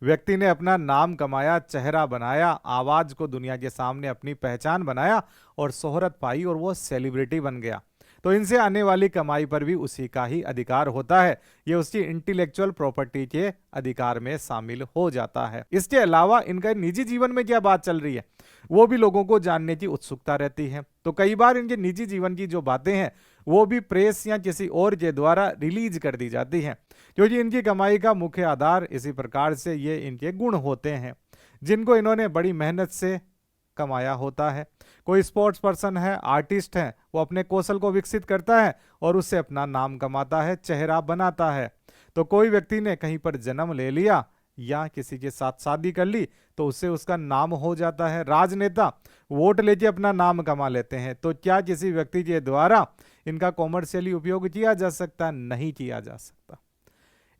व्यक्ति ने अपना नाम कमाया, चेहरा बनाया, आवाज को दुनिया के सामने अपनी पहचान बनाया और शोहरत पाई और वो सेलिब्रिटी बन गया। तो इनसे आने वाली कमाई पर भी उसी का ही अधिकार होता है। ये उसकी इंटेलेक्चुअल प्रॉपर्टी के अधिकार में शामिल हो जाता है। इसके अलावा इनका निजी जीवन में क्या बात चल रही है वो भी लोगों को जानने की उत्सुकता रहती है। तो कई बार इनके निजी जीवन की जो बातें हैं वो भी प्रेस या किसी और के द्वारा रिलीज कर दी जाती हैं, क्योंकि इनकी कमाई का मुख्य आधार इसी प्रकार से ये इनके गुण होते हैं जिनको इन्होंने बड़ी मेहनत से कमाया होता है। कोई स्पोर्ट्स पर्सन है, आर्टिस्ट है, वो अपने कौशल को विकसित करता है और उससे अपना नाम कमाता है, चेहरा बनाता है। तो कोई व्यक्ति ने कहीं पर जन्म ले लिया या किसी के साथ शादी कर ली तो उससे उसका नाम हो जाता है। राजनेता वोट लेके अपना नाम कमा लेते हैं। तो क्या किसी व्यक्ति के द्वारा इनका कॉमर्शियली उपयोग किया जा सकता? नहीं किया जा सकता।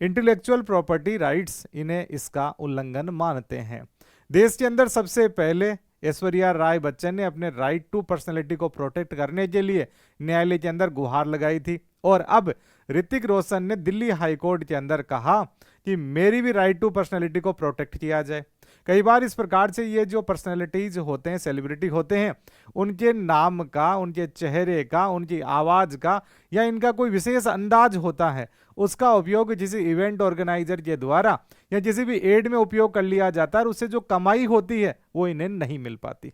इंटेलेक्चुअल प्रॉपर्टी राइट्स इन्हें इसका उल्लंघन मानते हैं। देश के अंदर सबसे पहले ऐश्वर्या राय बच्चन ने अपने राइट टू पर्सनैलिटी को प्रोटेक्ट करने के लिए न्यायालय के अंदर गुहार लगाई थी और अब ऋतिक रोशन ने दिल्ली हाईकोर्ट के अंदर कहा कि मेरी भी राइट टू पर्सनैलिटी को प्रोटेक्ट किया जाए। कई बार इस प्रकार से ये जो पर्सनैलिटीज होते हैं, सेलिब्रिटी होते हैं, उनके नाम का, उनके चेहरे का, उनकी आवाज का या इनका कोई विशेष अंदाज होता है, उसका उपयोग किसी इवेंट ऑर्गेनाइजर के द्वारा या किसी भी एड में उपयोग कर लिया जाता है और उससे जो कमाई होती है वो इन्हें नहीं मिल पाती।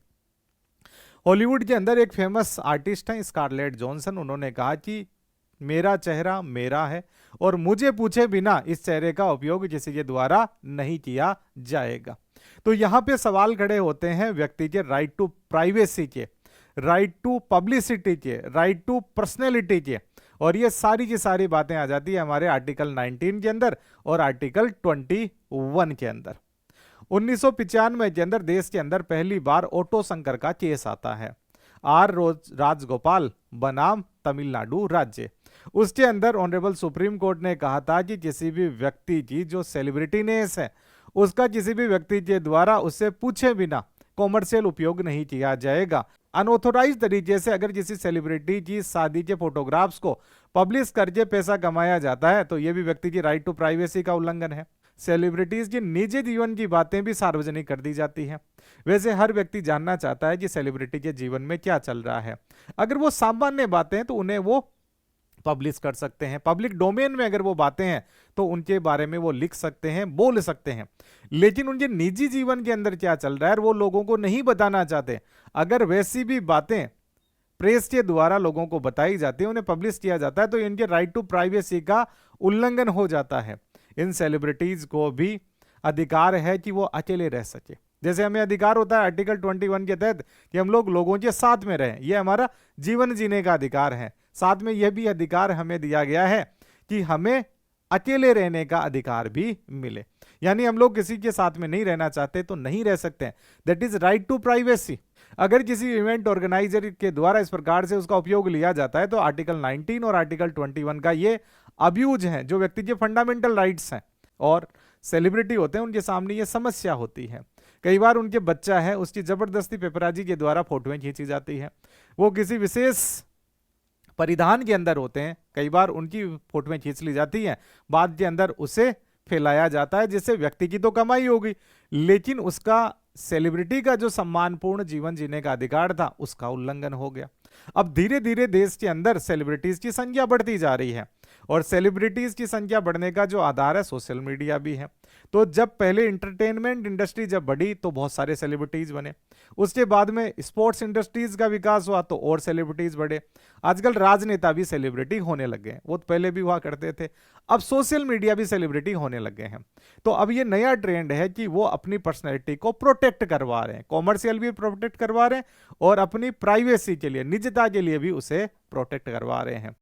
हॉलीवुड के अंदर एक फेमस आर्टिस्ट है स्कारलेट जॉनसन। उन्होंने कहा कि मेरा चेहरा मेरा है और मुझे पूछे बिना इस चेहरे का उपयोग किसी के द्वारा नहीं किया जाएगा। तो यहां पे सवाल खड़े होते हैं व्यक्ति के राइट टू प्राइवेसी के, राइट टू पब्लिसिटी के, राइट टू पर्सनैलिटी के, और ये सारी की सारी बातें आ जाती है हमारे आर्टिकल 19 के अंदर और आर्टिकल 21 के अंदर। 1995 के अंदर देश के अंदर पहली बार ऑटो शंकर का केस आता है। आर राजगोपाल बनाम तमिलनाडु राज्य। उसके अंदर ऑनरेबल सुप्रीम कोर्ट ने कहा था कि किसी भी व्यक्ति की जो सेलिब्रिटीनेस है उसका किसी भी व्यक्ति के द्वारा उससे पूछे बिना कॉमर्शियल उपयोग नहीं किया जाएगा। अनऑथोराइज तरीके से अगर किसी सेलिब्रिटी की शादी के फोटोग्राफ्स को पब्लिश करके पैसा कमाया जाता है तो यह भी व्यक्ति की राइट टू प्राइवेसी का उल्लंघन है। सेलिब्रिटीज की निजी जीवन की बातें भी सार्वजनिक कर दी जाती हैं। वैसे हर व्यक्ति जानना चाहता है कि सेलिब्रिटी के जीवन में क्या चल रहा है। अगर वो सामान्य बातें हैं तो उन्हें वो पब्लिश कर सकते हैं। पब्लिक डोमेन में अगर वो बातें हैं तो उनके बारे में वो लिख सकते हैं, बोल सकते हैं। लेकिन उनके निजी जीवन के अंदर क्या चल रहा है वो लोगों को नहीं बताना चाहते। अगर वैसी भी बातें प्रेस के द्वारा लोगों को बताई जाती है, उन्हें पब्लिश किया जाता है, तो इनके राइट टू प्राइवेसी का उल्लंघन हो जाता है। इन सेलिब्रिटीज को भी अधिकार है कि वो अकेले रह सके। जैसे हमें अधिकार होता है आर्टिकल 21 के तहत कि हम लोगों के साथ में रहें, यह हमारा जीवन जीने का अधिकार है। साथ में यह भी अधिकार हमें दिया गया है कि हमें अकेले रहने का अधिकार भी मिले। यानी हम लोग किसी के साथ में नहीं रहना चाहते तो नहीं रह सकते हैं। That is right to privacy. अगर किसी इवेंट ऑर्गेनाइजर के द्वारा इस प्रकार से उसका उपयोग लिया जाता है तो आर्टिकल 19 और आर्टिकल 21 का ये अब्यूज है जो व्यक्ति के फंडामेंटल राइट्स हैं। और सेलिब्रिटी होते हैं उनके सामने ये समस्या होती है। कई बार उनके बच्चा है उसकी जबरदस्ती पेपराजी के द्वारा फोटोएं खींची जाती है। वो किसी विशेष परिधान के अंदर होते हैं, कई बार उनकी फोटोएं खींच ली जाती हैं, बाद के अंदर उसे फैलाया जाता है जिससे व्यक्ति की तो कमाई होगी लेकिन उसका सेलिब्रिटी का जो सम्मानपूर्ण जीवन जीने का अधिकार था उसका उल्लंघन हो गया। अब धीरे धीरे देश के अंदर सेलिब्रिटीज की संख्या बढ़ती जा रही है और सेलिब्रिटीज की संख्या बढ़ने का जो आधार है सोशल मीडिया भी है। तो जब पहले इंटरटेनमेंट इंडस्ट्री जब बढ़ी तो बहुत सारे सेलिब्रिटीज बने, उसके बाद में स्पोर्ट्स इंडस्ट्रीज का विकास हुआ तो और सेलिब्रिटीज बढ़े। आजकल राजनेता भी सेलिब्रिटी होने लगे हैं, वो तो पहले भी हुआ करते थे। अब सोशल मीडिया भी सेलिब्रिटी होने लगे हैं। तो अब ये नया ट्रेंड है कि वो अपनी पर्सनैलिटी को प्रोटेक्ट करवा रहे हैं, कॉमर्शियल भी प्रोटेक्ट करवा रहे हैं और अपनी प्राइवेसी के लिए, निजता के लिए भी उसे प्रोटेक्ट करवा रहे हैं।